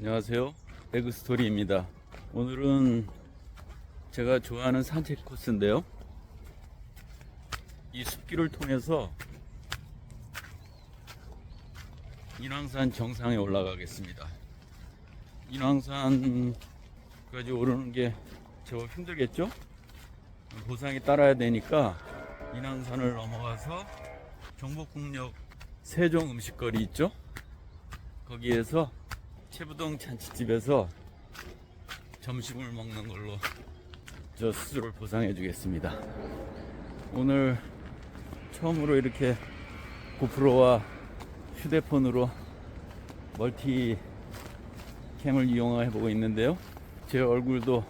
안녕하세요. 에그스토리입니다. 오늘은 제가 좋아하는 산책 코스인데요. 이 숲길을 통해서 인왕산 정상에 올라가겠습니다. 인왕산까지 오르는 게 제법 힘들겠죠? 고상이 따라야 되니까 인왕산을 넘어가서 경복궁역 세종 음식거리 있죠? 거기에서 채부동 잔치집에서 점심을 먹는 걸로 저 스스로를 보상해 주겠습니다. 오늘 처음으로 이렇게 고프로와 휴대폰으로 멀티캠을 이용해 보고 있는데요. 제 얼굴도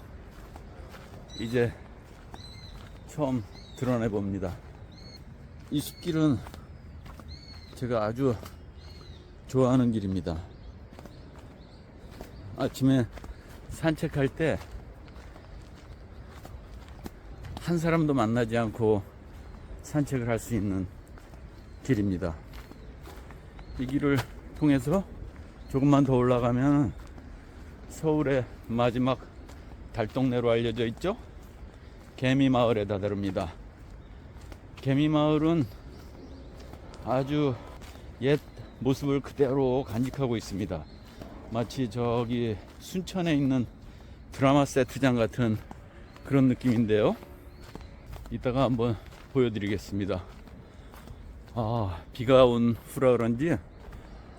이제 처음 드러내 봅니다. 이 숲길은 제가 아주 좋아하는 길입니다. 아침에 산책할 때 한 사람도 만나지 않고 산책을 할 수 있는 길입니다. 이 길을 통해서 조금만 더 올라가면 서울의 마지막 달동네로 알려져 있죠? 개미마을에 다다릅니다. 개미마을은 아주 옛 모습을 그대로 간직하고 있습니다. 마치 저기 순천에 있는 드라마 세트장 같은 그런 느낌인데요. 이따가 한번 보여드리겠습니다. 비가 온 후라 그런지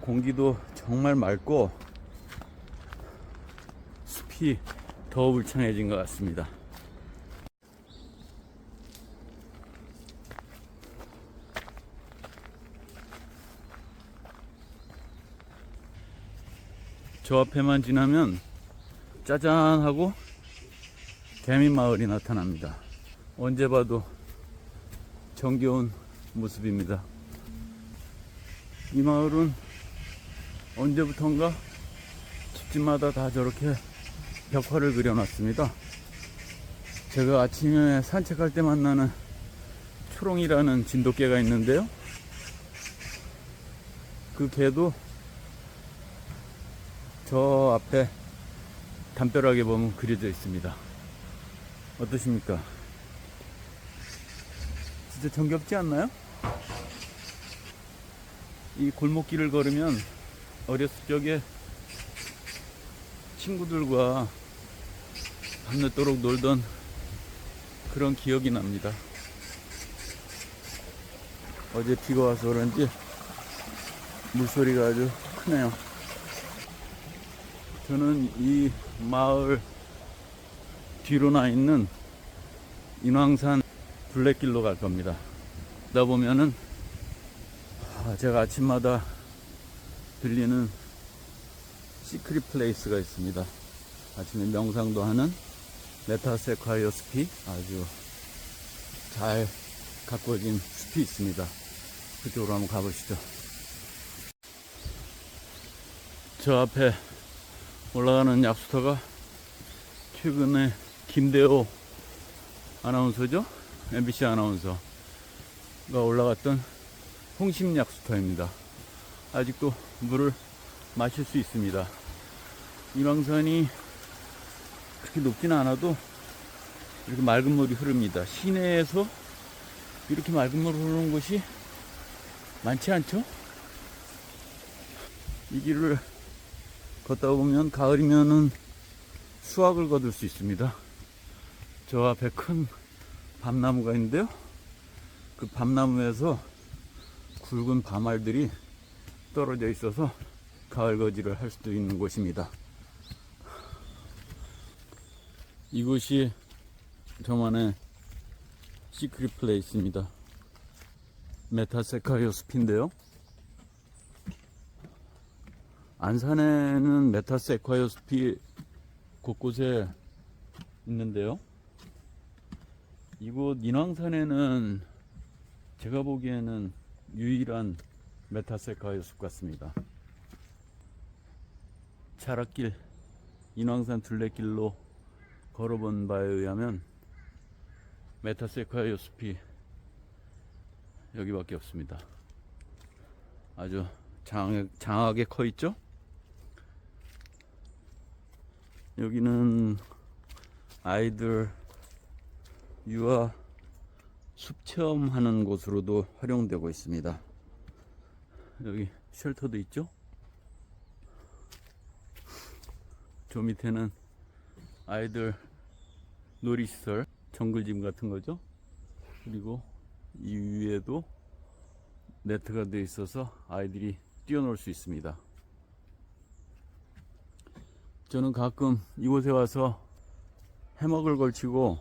공기도 정말 맑고 숲이 더 울창해진 것 같습니다. 저 앞에만 지나면 짜잔하고 개미마을이 나타납니다. 언제 봐도 정겨운 모습입니다. 이 마을은 언제부턴가 집집마다 다 저렇게 벽화를 그려놨습니다. 제가 아침에 산책할 때 만나는 초롱이라는 진돗개가 있는데요. 그 개도 저 앞에 담벼락에 보면 그려져 있습니다. 어떠십니까? 진짜 정겹지 않나요? 이 골목길을 걸으면 어렸을 적에 친구들과 밤늦도록 놀던 그런 기억이 납니다. 어제 비가 와서 그런지 물소리가 아주 크네요. 저는 이 마을 뒤로 나 있는 인왕산 둘레길로 갈 겁니다. 그러다 보면은 제가 아침마다 들리는 시크릿 플레이스가 있습니다. 아침에 명상도 하는 메타세콰이어 숲이 아주 잘 가꾸어진 숲이 있습니다. 그쪽으로 한번 가보시죠. 저 앞에 올라가는 약수터가 최근에 김대호 아나운서죠? MBC 아나운서가 올라갔던 홍심 약수터입니다. 아직도 물을 마실 수 있습니다. 인왕산이 그렇게 높지는 않아도 이렇게 맑은 물이 흐릅니다. 시내에서 이렇게 맑은 물이 흐르는 곳이 많지 않죠? 이 길을 걷다 보면 가을이면은 수확을 거둘 수 있습니다. 저 앞에 큰 밤나무가 있는데요. 그 밤나무에서 굵은 밤알들이 떨어져 있어서 가을 거지를 할 수도 있는 곳입니다. 이곳이 저만의 시크릿 플레이스입니다. 메타세콰이어 숲인데요. 안산에는 메타세콰이어 숲이 곳곳에 있는데요. 이곳 인왕산에는 제가 보기에는 유일한 메타세콰이어 숲 같습니다. 차락길 인왕산 둘레길로 걸어본 바에 의하면 메타세콰이어 숲이 여기밖에 없습니다. 아주 장하게 커 있죠? 여기는 아이들 유아 숲 체험하는 곳으로도 활용되고 있습니다. 여기 쉘터도 있죠. 저 밑에는 아이들 놀이시설, 정글짐 같은 거죠. 그리고 이 위에도 네트가 되어 있어서 아이들이 뛰어놀 수 있습니다. 저는 가끔 이곳에 와서 해먹을 걸치고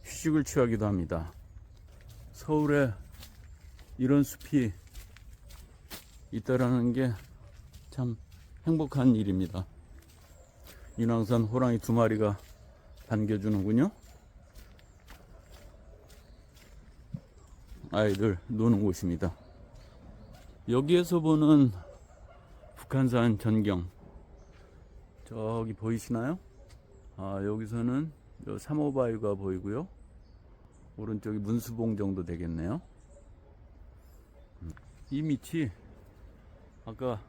휴식을 취하기도 합니다. 서울에 이런 숲이 있다라는 게 참 행복한 일입니다. 인왕산 호랑이 2마리가 반겨주는군요. 아이들 노는 곳입니다. 여기에서 보는 북한산 전경, 저기 보이시나요? 여기서는 3호바위가 보이고요. 오른쪽이 문수봉 정도 되겠네요. 이 밑이 아까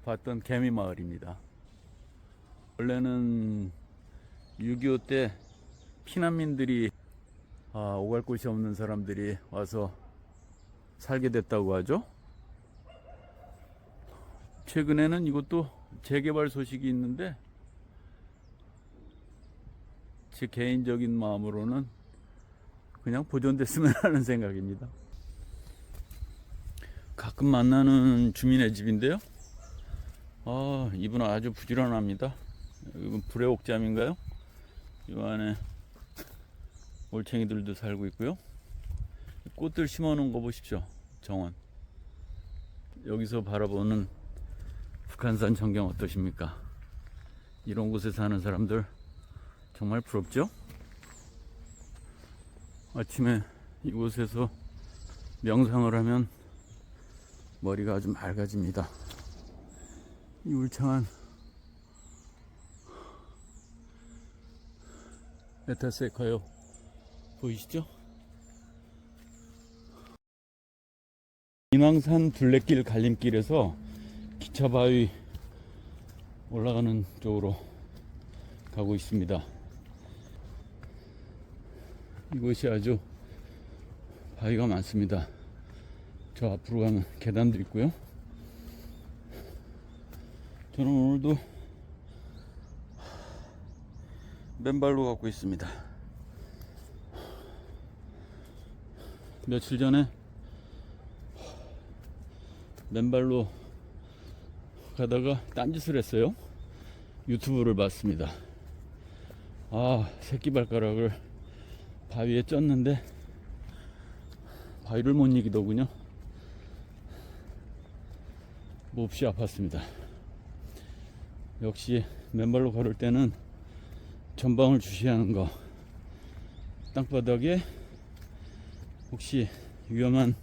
봤던 개미마을입니다. 원래는 6.25 때 피난민들이 오갈 곳이 없는 사람들이 와서 살게 됐다고 하죠. 최근에는 이것도 재개발 소식이 있는데 제 개인적인 마음으로는 그냥 보존됐으면 하는 생각입니다. 가끔 만나는 주민의 집인데요. 이분은 아주 부지런합니다. 이건 불의 옥잠인가요? 이 안에 올챙이들도 살고 있고요. 꽃들 심어 놓은 거 보십시오. 정원. 여기서 바라보는 북한산 전경 어떠십니까? 이런 곳에 사는 사람들 정말 부럽죠? 아침에 이곳에서 명상을 하면 머리가 아주 맑아집니다. 이 울창한 메타세카요 보이시죠? 인왕산 둘레길 갈림길에서 기차바위 올라가는 쪽으로 가고 있습니다. 이곳이 아주 바위가 많습니다. 저 앞으로 가면 계단도 있고요. 저는 오늘도 맨발로 걷고 있습니다. 며칠 전에 맨발로 가다가 딴짓을 했어요. 유튜브를 봤습니다. 새끼발가락을 바위에 쪘는데 바위를 못 이기더군요. 몹시 아팠습니다. 역시 맨발로 걸을 때는 전방을 주시하는 거, 땅바닥에 혹시 위험한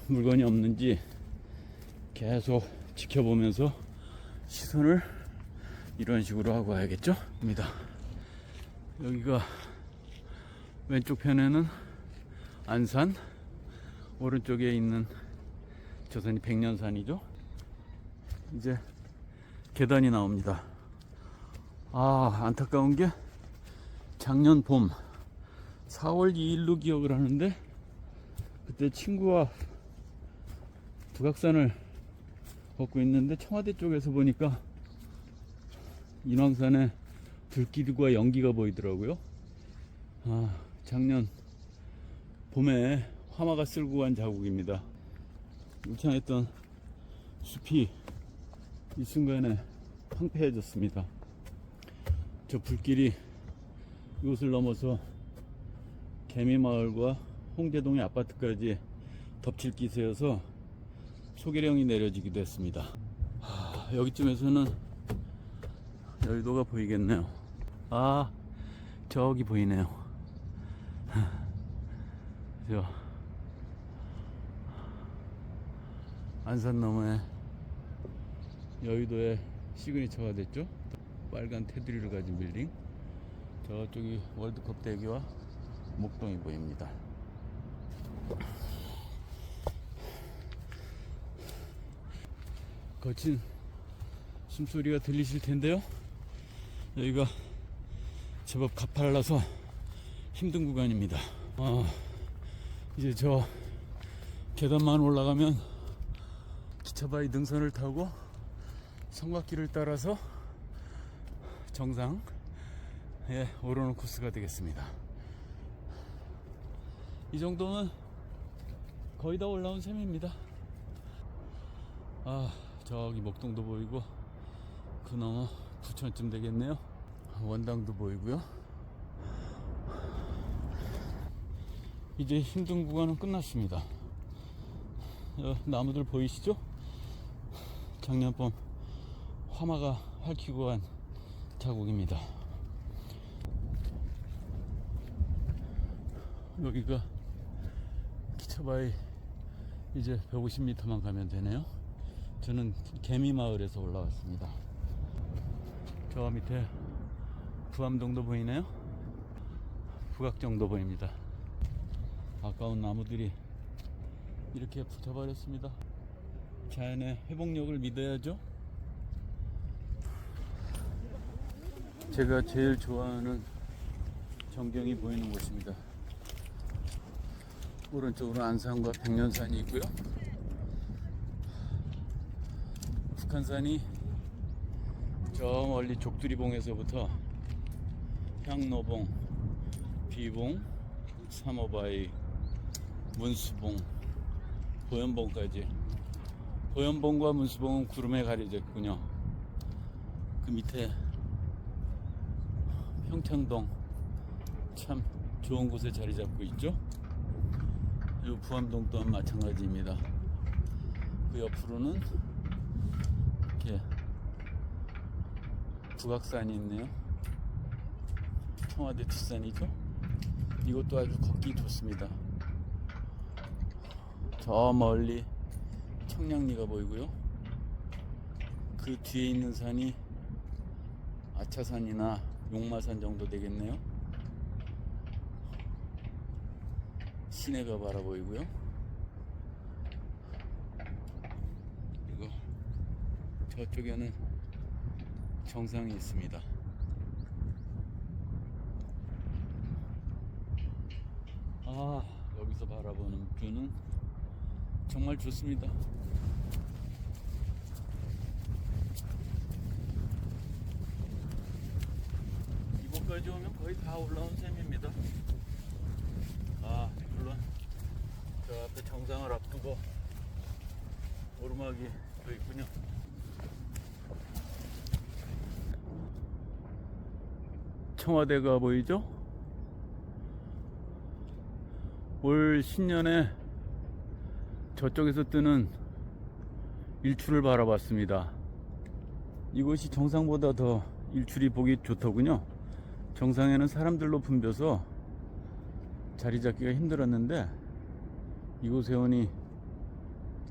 물건이 없는지 계속 지켜보면서 시선을 이런 식으로 하고 와야겠죠? 입니다. 여기가 왼쪽 편에는 안산, 오른쪽에 있는 저 산이 백년산이죠. 이제 계단이 나옵니다. 안타까운 게 작년 봄 4월 2일로 기억을 하는데, 그때 친구와 북악산을 걷고 있는데 청와대 쪽에서 보니까 인왕산에 불길과 연기가 보이더라고요. 작년 봄에 화마가 쓸고 간 자국입니다. 울창했던 숲이 이 순간에 황폐해졌습니다. 저 불길이 이곳을 넘어서 개미마을과 홍제동의 아파트까지 덮칠 기세여서 소개령이 내려지기도 했습니다. 여기쯤에서는 여의도가 보이겠네요. 저기 보이네요. 저 안산 너머에 여의도의 시그니처가 됐죠. 빨간 테두리를 가진 빌딩. 저쪽이 월드컵 대기와 목동이 보입니다. 거친 숨소리가 들리실 텐데요. 여기가 제법 가팔라서 힘든 구간입니다. 이제 저 계단만 올라가면 기차바위 능선을 타고 성곽길을 따라서 정상에 오르는 코스가 되겠습니다. 이 정도면 거의 다 올라온 셈입니다. 저기 목동도 보이고 그 너머 부천쯤 되겠네요. 원당도 보이고요. 이제 힘든 구간은 끝났습니다. 나무들 보이시죠? 작년봄 화마가 핥히고 간 자국입니다. 여기가 기차바위 이제 150m만 가면 되네요. 저는 개미마을에서 올라왔습니다. 저 밑에 부암동도 보이네요. 북악정도 보입니다. 아까운 나무들이 이렇게 붙어버렸습니다. 자연의 회복력을 믿어야죠. 제가 제일 좋아하는 전경이 보이는 곳입니다. 오른쪽으로 안산과 백년산이 있고요. 북한산이 저 멀리 족두리봉에서부터 향로봉, 비봉, 삼호바위, 문수봉, 보현봉까지. 보현봉과 문수봉은 구름에 가려져 있군요. 그 밑에 평창동 참 좋은 곳에 자리 잡고 있죠. 이 부암동 또한 마찬가지입니다. 그 옆으로는 이렇게 북악산이 있네요. 청와대 뒷산이죠. 이것도 아주 걷기 좋습니다. 저 멀리 청량리가 보이고요. 그 뒤에 있는 산이 아차산이나 용마산 정도 되겠네요. 시내가 바라 보이고요. 그리고 저쪽에는 정상이 있습니다. 여기서 바라보는 뷰는 정말 좋습니다. 이곳까지 오면 거의 다 올라온 셈입니다. 물론 저 앞에 정상을 앞두고 오르막이 또 있군요. 청와대가 보이죠? 올 신년에 저쪽에서 뜨는 일출을 바라봤습니다. 이곳이 정상보다 더 일출이 보기 좋더군요. 정상에는 사람들로 붐벼서 자리 잡기가 힘들었는데 이곳에 오니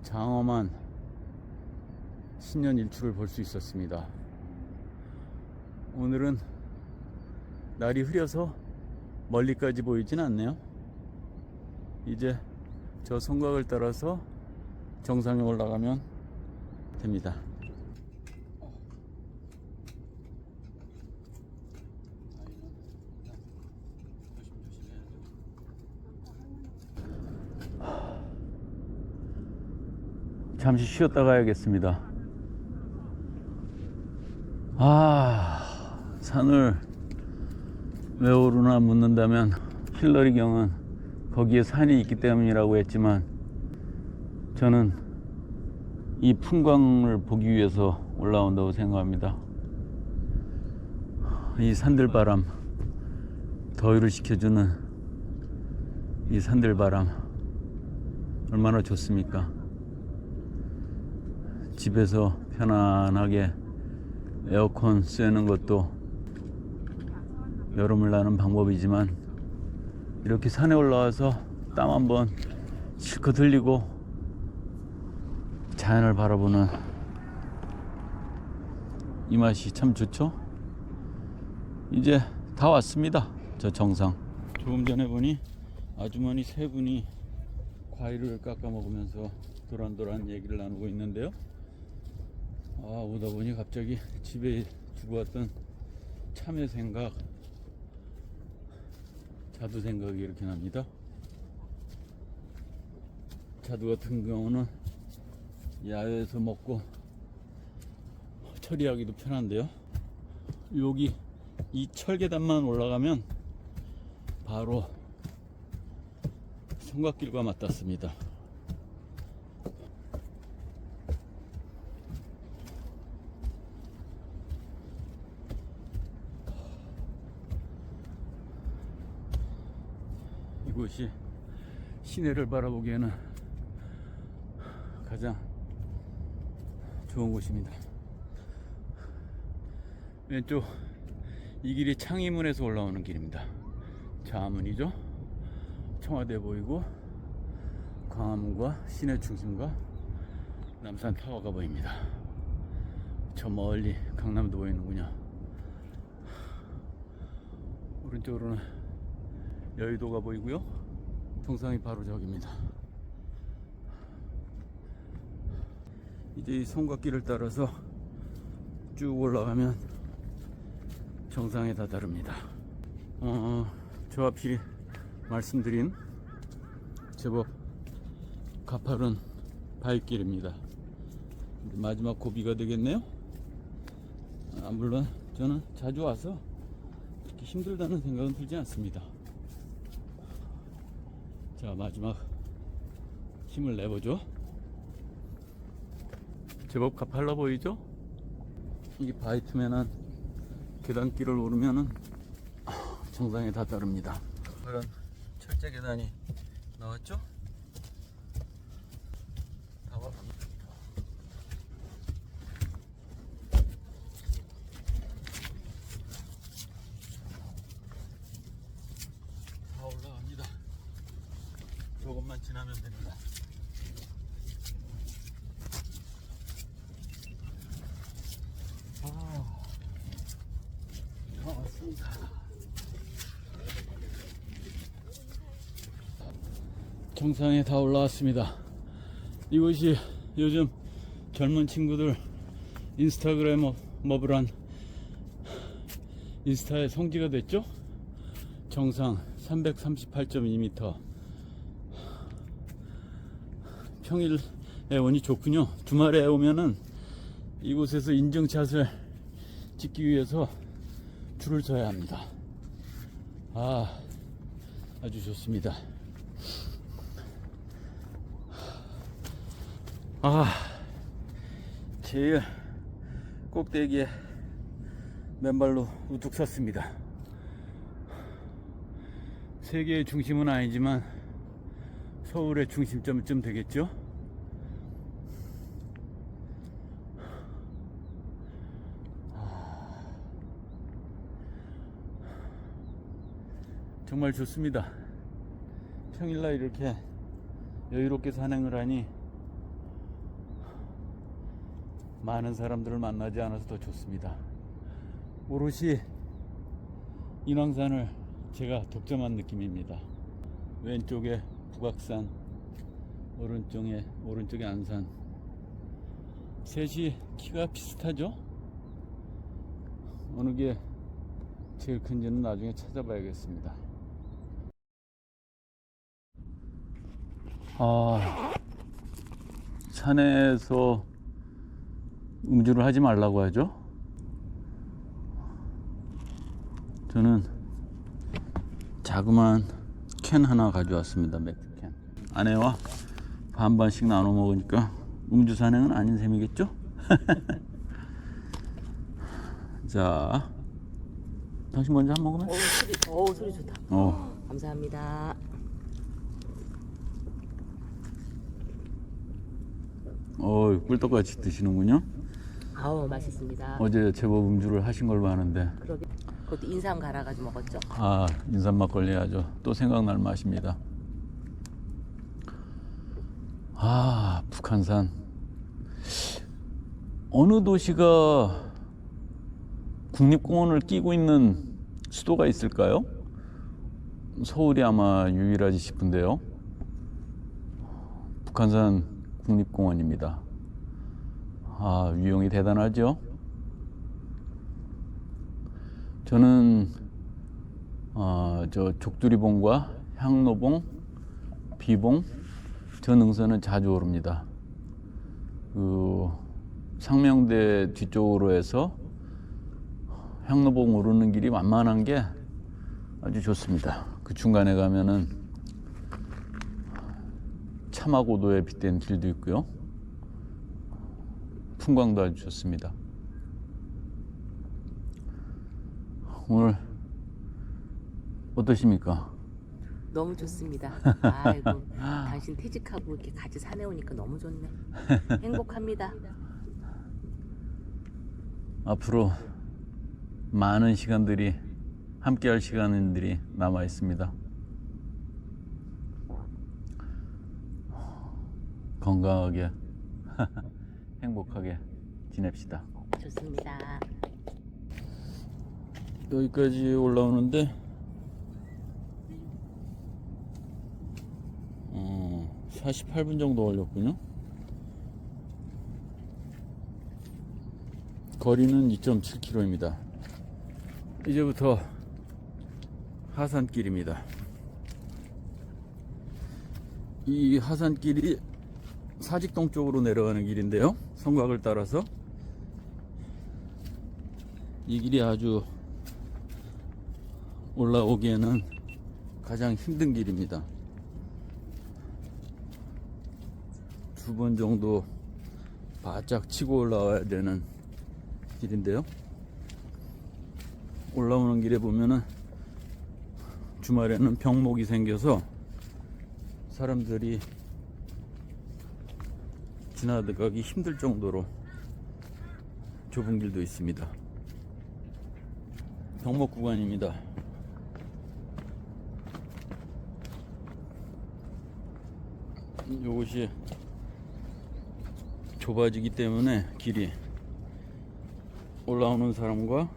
장엄한 신년 일출을 볼 수 있었습니다. 오늘은 날이 흐려서 멀리까지 보이진 않네요. 이제 저 성곽을 따라서 정상에 올라가면 됩니다. 잠시 쉬었다 가야겠습니다. 산을 왜 오르나 묻는다면 힐러리 경은 거기에 산이 있기 때문이라고 했지만 저는 이 풍광을 보기 위해서 올라온다고 생각합니다. 이 산들바람, 더위를 식혀주는 이 산들바람 얼마나 좋습니까? 집에서 편안하게 에어컨 쐬는 것도 여름을 나는 방법이지만 이렇게 산에 올라와서 땀 한번 실컷 흘리고 자연을 바라보는 이 맛이 참 좋죠. 이제 다 왔습니다. 저 정상. 조금 전에 보니 아주머니 세 분이 과일을 깎아 먹으면서 도란도란 얘기를 나누고 있는데요. 오다 보니 갑자기 집에 두고 왔던 참외 생각, 자두 생각이 이렇게 납니다. 자두 같은 경우는 야외에서 먹고 처리하기도 편한데요. 여기 이 철계단만 올라가면 바로 성곽길과 맞닿습니다. 이곳이 시내를 바라보기에는 가장 좋은 곳입니다. 왼쪽 이 길이 창의문에서 올라오는 길입니다. 좌문이죠. 청와대 보이고 광화문과 시내 중심과 남산 타워가 보입니다. 저 멀리 강남도 보이는군요. 오른쪽으로는 여의도가 보이고요. 정상이 바로 저기입니다. 이제 이 성곽길을 따라서 쭉 올라가면 정상에 다다릅니다. 저 앞이 말씀드린 제법 가파른 바위길입니다. 마지막 고비가 되겠네요. 물론 저는 자주 와서 그렇게 힘들다는 생각은 들지 않습니다. 자, 마지막 힘을 내보죠. 제법 가팔라 보이죠? 이 바위 틈에는 계단길을 오르면은 정상에 다다릅니다. 그런 철제 계단이 나왔죠? 다 올라갑니다. 다 올라갑니다. 조금만 지나면 됩니다. 다 왔습니다. 정상에 다 올라왔습니다. 이곳이 요즘 젊은 친구들 인스타그래머블한 인스타의 성지가 됐죠? 정상 338.2m. 평일에 오니 좋군요. 주말에 오면은 이곳에서 인증샷을 찍기 위해서 줄을 서야 합니다. 아주 좋습니다. 제일 꼭대기에 맨발로 우뚝 섰습니다. 세계의 중심은 아니지만 서울의 중심점쯤 되겠죠? 정말 좋습니다. 평일날 이렇게 여유롭게 산행을 하니 많은 사람들을 만나지 않아서 더 좋습니다. 오롯이 인왕산을 제가 독점한 느낌입니다. 왼쪽에 북악산, 오른쪽에 안산. 셋이 키가 비슷하죠? 어느 게 제일 큰지는 나중에 찾아봐야겠습니다. 산에서 음주를 하지 말라고 하죠. 저는 자그마한 캔 하나 가져왔습니다. 맥주캔. 아내와 반반씩 나눠 먹으니까 음주 산행은 아닌 셈이겠죠? 자, 당신 먼저 한 모금만. 소리 좋다. 감사합니다. 꿀떡같이 드시는군요. 맛있습니다. 어제 제법 음주를 하신 걸로 아는데. 그러게. 그것도 인삼 갈아가지고 먹었죠. 인삼 막걸리 아주 또 생각날 맛입니다. 북한산. 어느 도시가 국립공원을 끼고 있는 수도가 있을까요? 서울이 아마 유일하지 싶은데요. 북한산 국립공원입니다. 아, 위용이 대단하죠. 저는 저 족두리봉과 향로봉, 비봉, 저 능선은 자주 오릅니다. 그 상명대 뒤쪽으로 해서 향로봉 오르는 길이 만만한 게 아주 좋습니다. 그 중간에 가면은 차마고도에 빗댄 길도 있고요. 풍광도 아주 좋습니다. 오늘 어떠십니까? 너무 좋습니다. 아이고, 당신 퇴직하고 이렇게 같이 산에 오니까 너무 좋네. 행복합니다. 앞으로 많은 시간들이 함께할 시간들이 남아 있습니다. 건강하게 행복하게 지냅시다. 좋습니다. 여기까지 올라오는데 48분 정도 걸렸군요. 거리는 2.7km입니다. 이제부터 하산길입니다. 이 하산길이 사직동 쪽으로 내려가는 길인데요. 성곽을 따라서 이 길이 아주 올라오기에는 가장 힘든 길입니다. 2번 정도 바짝 치고 올라와야 되는 길인데요. 올라오는 길에 보면은 주말에는 병목이 생겨서 사람들이 지나가기 힘들 정도로 좁은 길도 있습니다. 병목 구간입니다. 이것이 좁아지기 때문에 길이 올라오는 사람과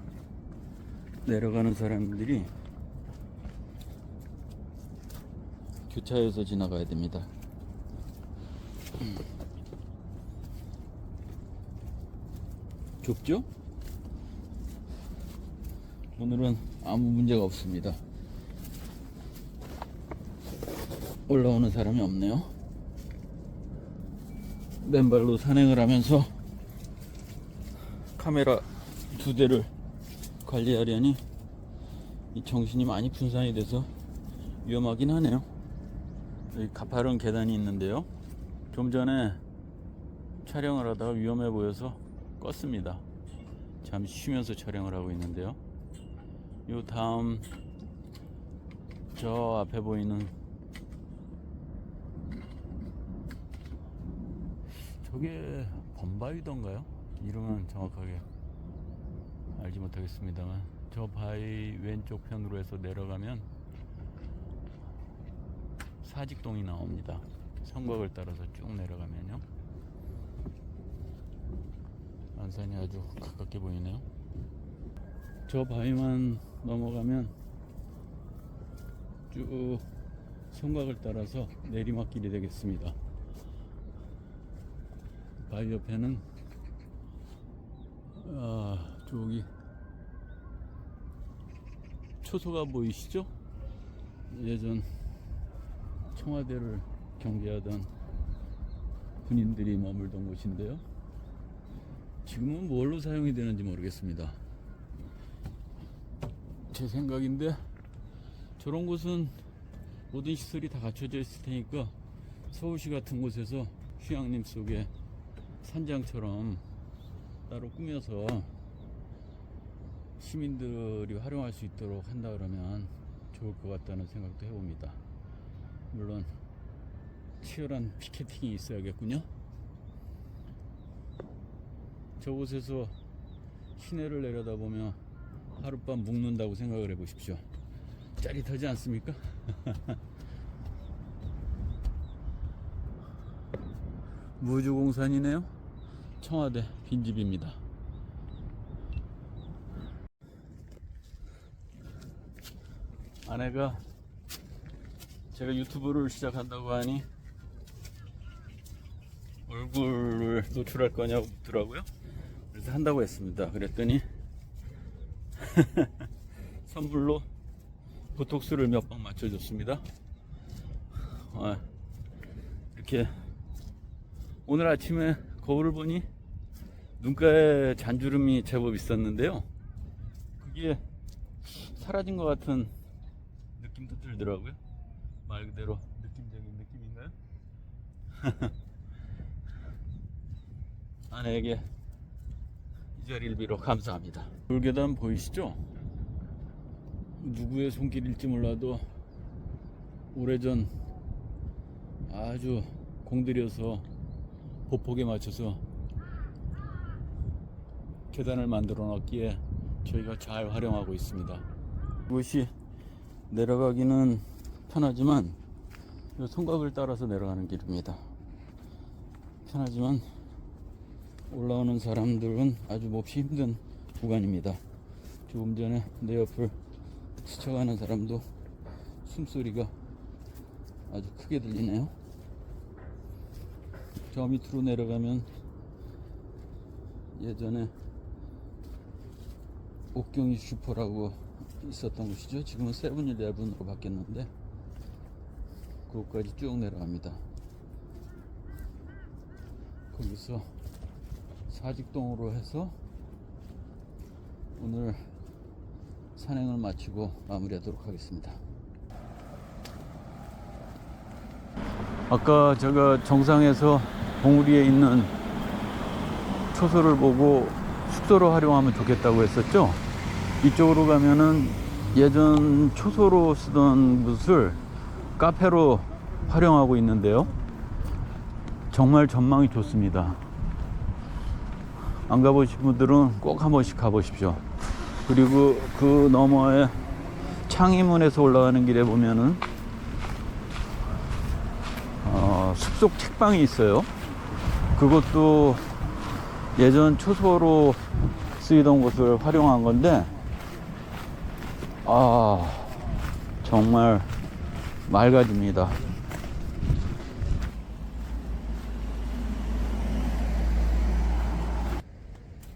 내려가는 사람들이 교차해서 지나가야 됩니다. 좁죠? 오늘은 아무 문제가 없습니다. 올라오는 사람이 없네요. 맨발로 산행을 하면서 카메라 2대를 관리하려니 이 정신이 많이 분산이 돼서 위험하긴 하네요. 여기 가파른 계단이 있는데요. 좀 전에 촬영을 하다가 위험해 보여서 껐습니다. 잠시 쉬면서 촬영을 하고 있는데요. 요 다음 저 앞에 보이는 저게 범바위던가요? 이름은 정확하게 알지 못하겠습니다만 저 바위 왼쪽 편으로 해서 내려가면 사직동이 나옵니다. 성곽을 따라서 쭉 내려가면요. 안산이 아주 가깝게 보이네요. 저 바위만 넘어가면 쭉 성곽을 따라서 내리막길이 되겠습니다. 바위 옆에는 저기 초소가 보이시죠? 예전 청와대를 경계하던 군인들이 머물던 곳인데요. 지금은 뭘로 사용이 되는지 모르겠습니다. 제 생각인데 저런 곳은 모든 시설이 다 갖춰져 있을 테니까 서울시 같은 곳에서 휴양림 속에 산장처럼 따로 꾸며서 시민들이 활용할 수 있도록 한다 그러면 좋을 것 같다는 생각도 해봅니다. 물론 치열한 피켓팅이 있어야겠군요. 저곳에서 시내를 내려다보며 하룻밤 묵는다고 생각을 해보십시오. 짜릿하지 않습니까? 무주공산이네요. 청와대 빈집입니다. 아내가 제가 유튜브를 시작한다고 하니 얼굴을 노출할 거냐고 묻더라고요. 그래서 한다고 했습니다. 그랬더니 선물로 보톡스를 몇 방 맞춰줬습니다. 이렇게 오늘 아침에 거울을 보니 눈가에 잔주름이 제법 있었는데요. 그게 사라진 것 같은 느낌도 들더라고요. 말 그대로 느낌적인 느낌인가요? 아내에게 이 자리를 빌어 감사합니다. 돌계단 보이시죠? 누구의 손길일지 몰라도 오래전 아주 공들여서 보폭에 맞춰서 계단을 만들어 놨기에 저희가 잘 활용하고 있습니다. 이것이 내려가기는 편하지만 이 성곽을 따라서 내려가는 길입니다. 편하지만 올라오는 사람들은 아주 몹시 힘든 구간입니다. 조금 전에 내 옆을 스쳐가는 사람도 숨소리가 아주 크게 들리네요. 저 밑으로 내려가면 예전에 옥경이 슈퍼라고 있었던 곳이죠. 지금은 세븐일레븐으로 바뀌었는데 그곳까지 쭉 내려갑니다. 거기서 사직동으로 해서 오늘 산행을 마치고 마무리하도록 하겠습니다. 아까 제가 정상에서 봉우리에 있는 초소를 보고 숙소로 활용하면 좋겠다고 했었죠. 이쪽으로 가면은 예전 초소로 쓰던 곳을 카페로 활용하고 있는데요. 정말 전망이 좋습니다. 안 가보신 분들은 꼭 한 번씩 가보십시오. 그리고 그 너머에 창의문에서 올라가는 길에 보면은 숲속 책방이 있어요. 그것도 예전 초소로 쓰이던 곳을 활용한 건데 정말 맑아집니다.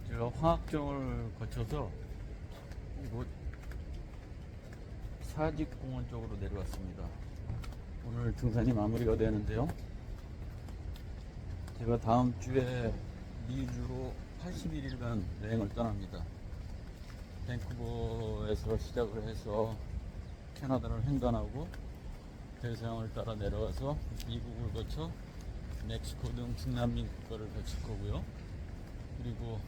제가 화학정을 거쳐서 이곳 사직공원 쪽으로 내려왔습니다. 오늘 등산이 마무리가 되는데요. 제가 다음 주에 미주로 81일간 여행을 떠납니다. 밴쿠버에서 시작을 해서 캐나다를 횡단하고 대서양을 따라 내려와서 미국을 거쳐 멕시코 등 중남미 국가를 거칠 거고요. 그리고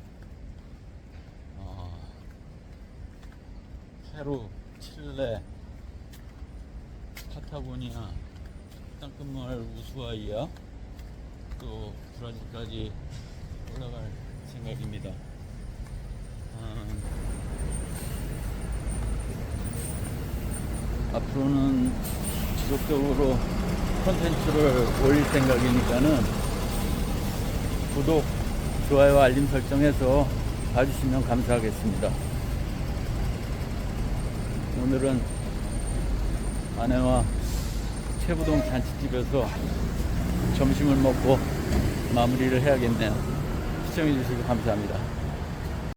페루, 칠레, 파타고니아, 땅끝마을 우수아이아, 또 브라질까지 올라갈 생각입니다. 앞으로는 지속적으로 콘텐츠를 올릴 생각이니까는 구독, 좋아요, 알림 설정해서 봐주시면 감사하겠습니다. 오늘은 아내와 최부동 잔치집에서 점심을 먹고 마무리를 해야겠네요. 시청해주시고 감사합니다.